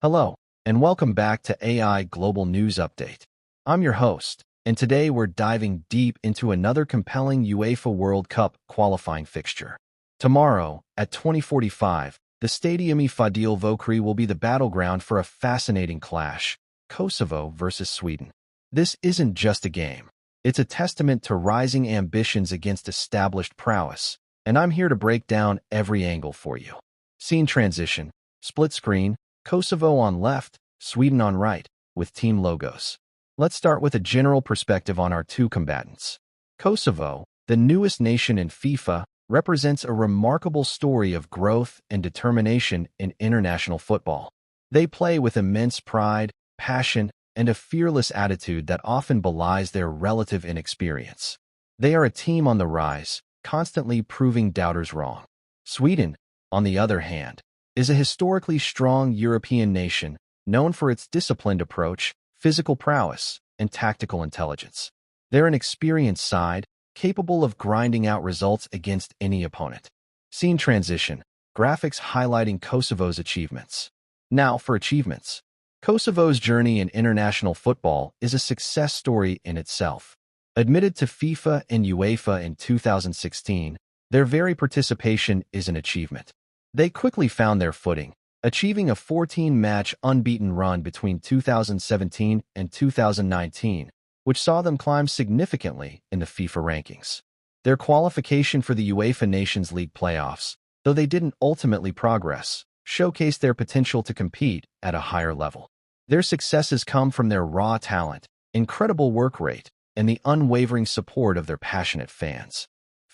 Hello, and welcome back to AI Global News Update. I'm your host, and today we're diving deep into another compelling UEFA World Cup qualifying fixture. Tomorrow, at 20:45, the Stadium Fadil Vokrri will be the battleground for a fascinating clash, Kosovo versus Sweden. This isn't just a game. It's a testament to rising ambitions against established prowess, and I'm here to break down every angle for you. Scene transition, split screen, Kosovo on left, Sweden on right, with team logos. Let's start with a general perspective on our two combatants. Kosovo, the newest nation in FIFA, represents a remarkable story of growth and determination in international football. They play with immense pride, passion, and a fearless attitude that often belies their relative inexperience. They are a team on the rise, constantly proving doubters wrong. Sweden, on the other hand, is a historically strong European nation known for its disciplined approach, physical prowess, and tactical intelligence. They're an experienced side, capable of grinding out results against any opponent. Scene transition, graphics highlighting Kosovo's achievements. Now for achievements. Kosovo's journey in international football is a success story in itself. Admitted to FIFA and UEFA in 2016, their very participation is an achievement. They quickly found their footing, achieving a 14-match unbeaten run between 2017 and 2019, which saw them climb significantly in the FIFA rankings. Their qualification for the UEFA Nations League playoffs, though they didn't ultimately progress, showcased their potential to compete at a higher level. Their successes come from their raw talent, incredible work rate, and the unwavering support of their passionate fans.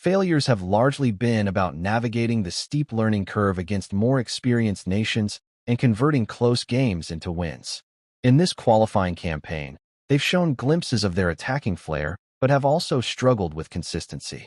Failures have largely been about navigating the steep learning curve against more experienced nations and converting close games into wins. In this qualifying campaign, they've shown glimpses of their attacking flair, but have also struggled with consistency.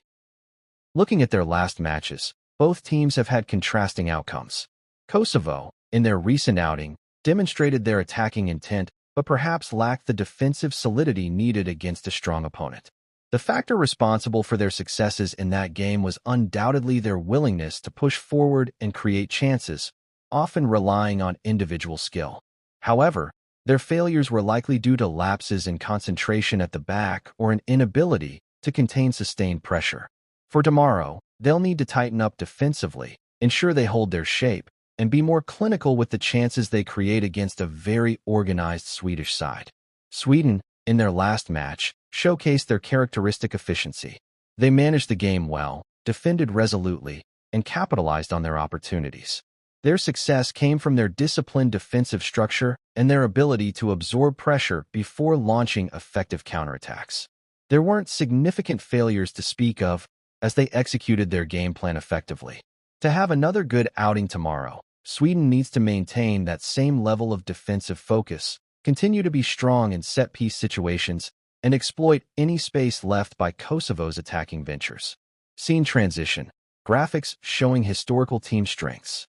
Looking at their last matches, both teams have had contrasting outcomes. Kosovo, in their recent outing, demonstrated their attacking intent, but perhaps lacked the defensive solidity needed against a strong opponent. The factor responsible for their successes in that game was undoubtedly their willingness to push forward and create chances, often relying on individual skill. However, their failures were likely due to lapses in concentration at the back or an inability to contain sustained pressure. For tomorrow, they'll need to tighten up defensively, ensure they hold their shape, and be more clinical with the chances they create against a very organized Swedish side. Sweden, in their last match, showcased their characteristic efficiency. They managed the game well, defended resolutely, and capitalized on their opportunities. Their success came from their disciplined defensive structure and their ability to absorb pressure before launching effective counterattacks. There weren't significant failures to speak of, as they executed their game plan effectively. To have another good outing tomorrow, Sweden needs to maintain that same level of defensive focus, continue to be strong in set-piece situations, and exploit any space left by Kosovo's attacking ventures. Scene transition, graphics showing historical team strengths.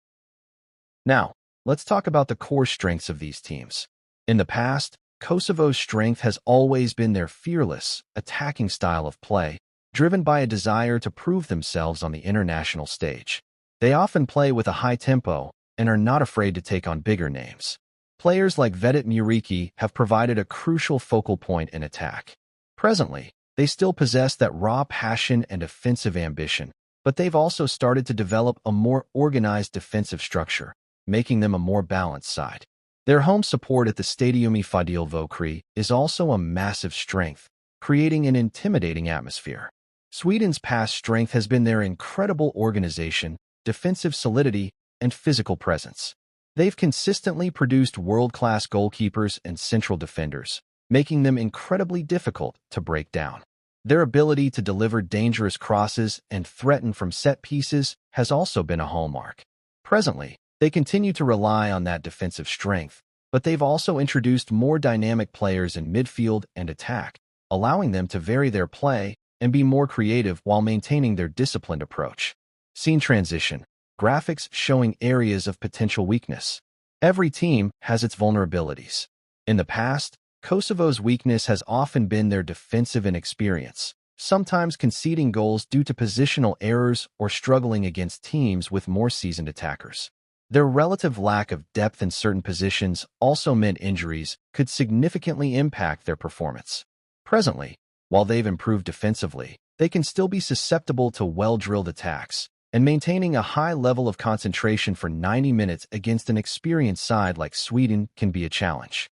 Now, let's talk about the core strengths of these teams. In the past, Kosovo's strength has always been their fearless, attacking style of play, driven by a desire to prove themselves on the international stage. They often play with a high tempo and are not afraid to take on bigger names. Players like Fadil have provided a crucial focal point in attack. Presently, they still possess that raw passion and offensive ambition, but they've also started to develop a more organized defensive structure, making them a more balanced side. Their home support at the Stadium Fadil Vokrri is also a massive strength, creating an intimidating atmosphere. Sweden's past strength has been their incredible organization, defensive solidity, and physical presence. They've consistently produced world-class goalkeepers and central defenders, making them incredibly difficult to break down. Their ability to deliver dangerous crosses and threaten from set pieces has also been a hallmark. Presently, they continue to rely on that defensive strength, but they've also introduced more dynamic players in midfield and attack, allowing them to vary their play and be more creative while maintaining their disciplined approach. Scene transition, graphics showing areas of potential weakness. Every team has its vulnerabilities. In the past, Kosovo's weakness has often been their defensive inexperience, sometimes conceding goals due to positional errors or struggling against teams with more seasoned attackers. Their relative lack of depth in certain positions also meant injuries could significantly impact their performance. Presently, while they've improved defensively, they can still be susceptible to well-drilled attacks, and maintaining a high level of concentration for 90 minutes against an experienced side like Sweden can be a challenge.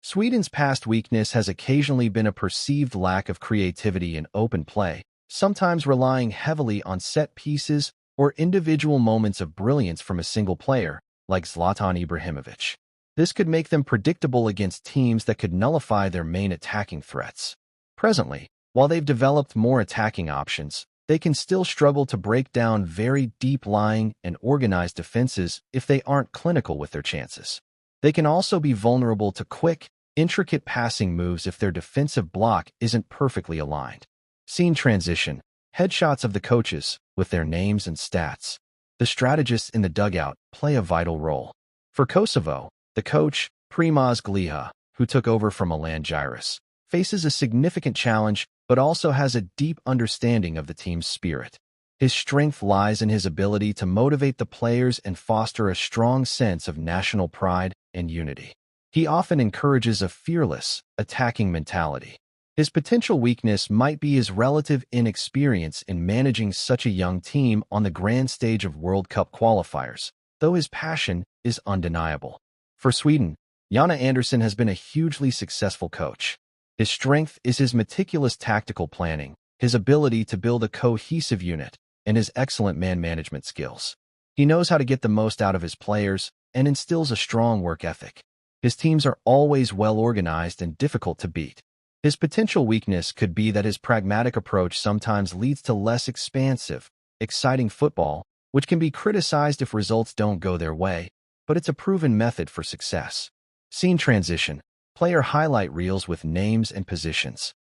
Sweden's past weakness has occasionally been a perceived lack of creativity in open play, sometimes relying heavily on set pieces or individual moments of brilliance from a single player, like Zlatan Ibrahimovic. This could make them predictable against teams that could nullify their main attacking threats. Presently, while they've developed more attacking options, they can still struggle to break down very deep-lying and organized defenses if they aren't clinical with their chances. They can also be vulnerable to quick, intricate passing moves if their defensive block isn't perfectly aligned. Scene transition, headshots of the coaches with their names and stats. The strategists in the dugout play a vital role. For Kosovo, the coach, Primoz Gliha, who took over from Milan Gyrus, faces a significant challenge but also has a deep understanding of the team's spirit. His strength lies in his ability to motivate the players and foster a strong sense of national pride and unity. He often encourages a fearless, attacking mentality. His potential weakness might be his relative inexperience in managing such a young team on the grand stage of World Cup qualifiers, though his passion is undeniable. For Sweden, Jana Andersson has been a hugely successful coach. His strength is his meticulous tactical planning, his ability to build a cohesive unit, and his excellent man management skills. He knows how to get the most out of his players and instills a strong work ethic. His teams are always well organized and difficult to beat. His potential weakness could be that his pragmatic approach sometimes leads to less expansive, exciting football, which can be criticized if results don't go their way, but it's a proven method for success. Scene transition, player highlight reels with names and positions.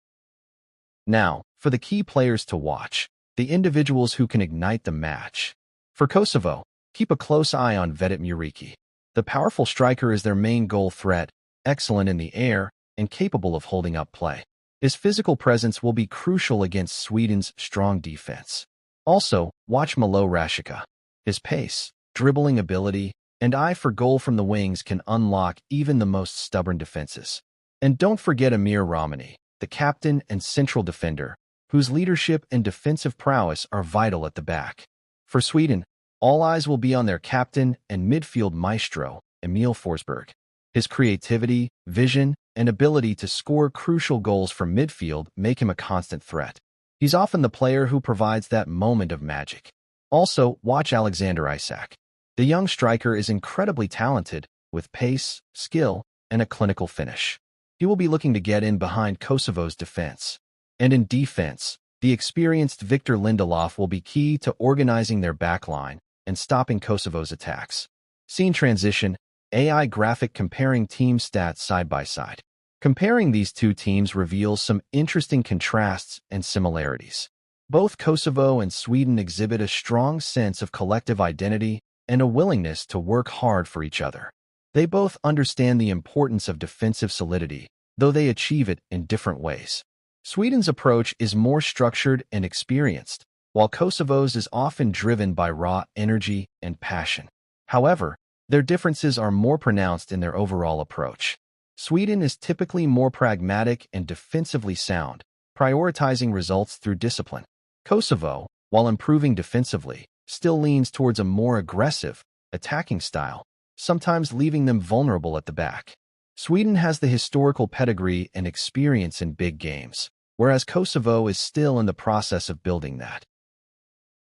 Now, for the key players to watch, the individuals who can ignite the match. For Kosovo, keep a close eye on Vedit Muriqi. The powerful striker is their main goal threat, excellent in the air, and capable of holding up play. His physical presence will be crucial against Sweden's strong defense. Also, watch Malo Rashica. His pace, dribbling ability, and eye for goal from the wings can unlock even the most stubborn defenses. And don't forget Amir Rahmani, the captain and central defender, whose leadership and defensive prowess are vital at the back. For Sweden, all eyes will be on their captain and midfield maestro, Emil Forsberg. His creativity, vision, and ability to score crucial goals from midfield make him a constant threat. He's often the player who provides that moment of magic. Also, watch Alexander Isak. The young striker is incredibly talented, with pace, skill, and a clinical finish. He will be looking to get in behind Kosovo's defense. And in defense, the experienced Victor Lindelof will be key to organizing their backline and stopping Kosovo's attacks. Scene transition, AI graphic comparing team stats side by side. Comparing these two teams reveals some interesting contrasts and similarities. Both Kosovo and Sweden exhibit a strong sense of collective identity and a willingness to work hard for each other. They both understand the importance of defensive solidity, though they achieve it in different ways. Sweden's approach is more structured and experienced, while Kosovo's is often driven by raw energy and passion. However, their differences are more pronounced in their overall approach. Sweden is typically more pragmatic and defensively sound, prioritizing results through discipline. Kosovo, while improving defensively, still leans towards a more aggressive, attacking style, sometimes leaving them vulnerable at the back. Sweden has the historical pedigree and experience in big games, whereas Kosovo is still in the process of building that.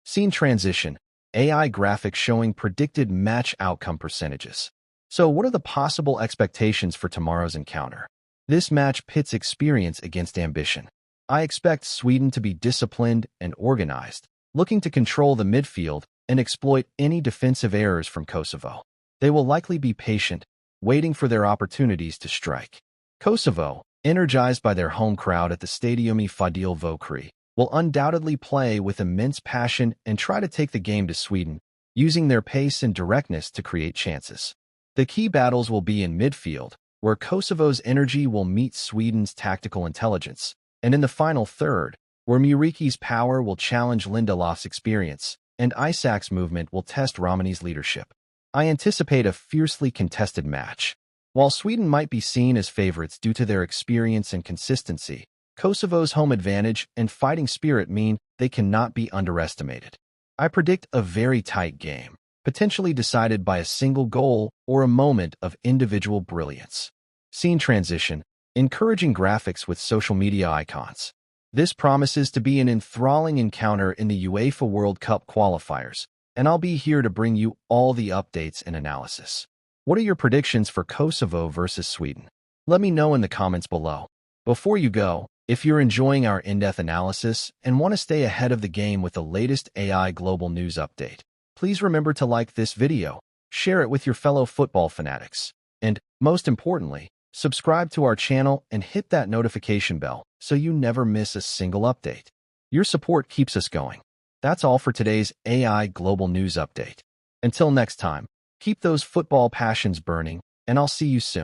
Scene transition, AI graphics showing predicted match outcome percentages. So what are the possible expectations for tomorrow's encounter? This match pits experience against ambition. I expect Sweden to be disciplined and organized, looking to control the midfield and exploit any defensive errors from Kosovo. They will likely be patient, waiting for their opportunities to strike. Kosovo, energized by their home crowd at the Stadium Fadil Vokrri, will undoubtedly play with immense passion and try to take the game to Sweden, using their pace and directness to create chances. The key battles will be in midfield, where Kosovo's energy will meet Sweden's tactical intelligence, and in the final third, where Muriki's power will challenge Lindelof's experience, and Isak's movement will test Rahmani's leadership. I anticipate a fiercely contested match. While Sweden might be seen as favorites due to their experience and consistency, Kosovo's home advantage and fighting spirit mean they cannot be underestimated. I predict a very tight game, potentially decided by a single goal or a moment of individual brilliance. Scene transition, encouraging graphics with social media icons. This promises to be an enthralling encounter in the UEFA World Cup qualifiers, and I'll be here to bring you all the updates and analysis. What are your predictions for Kosovo versus Sweden? Let me know in the comments below. Before you go, if you're enjoying our in-depth analysis and want to stay ahead of the game with the latest AI global news update, please remember to like this video, share it with your fellow football fanatics, and, most importantly, subscribe to our channel and hit that notification bell so you never miss a single update. Your support keeps us going. That's all for today's AI global news update. Until next time, keep those football passions burning, and I'll see you soon.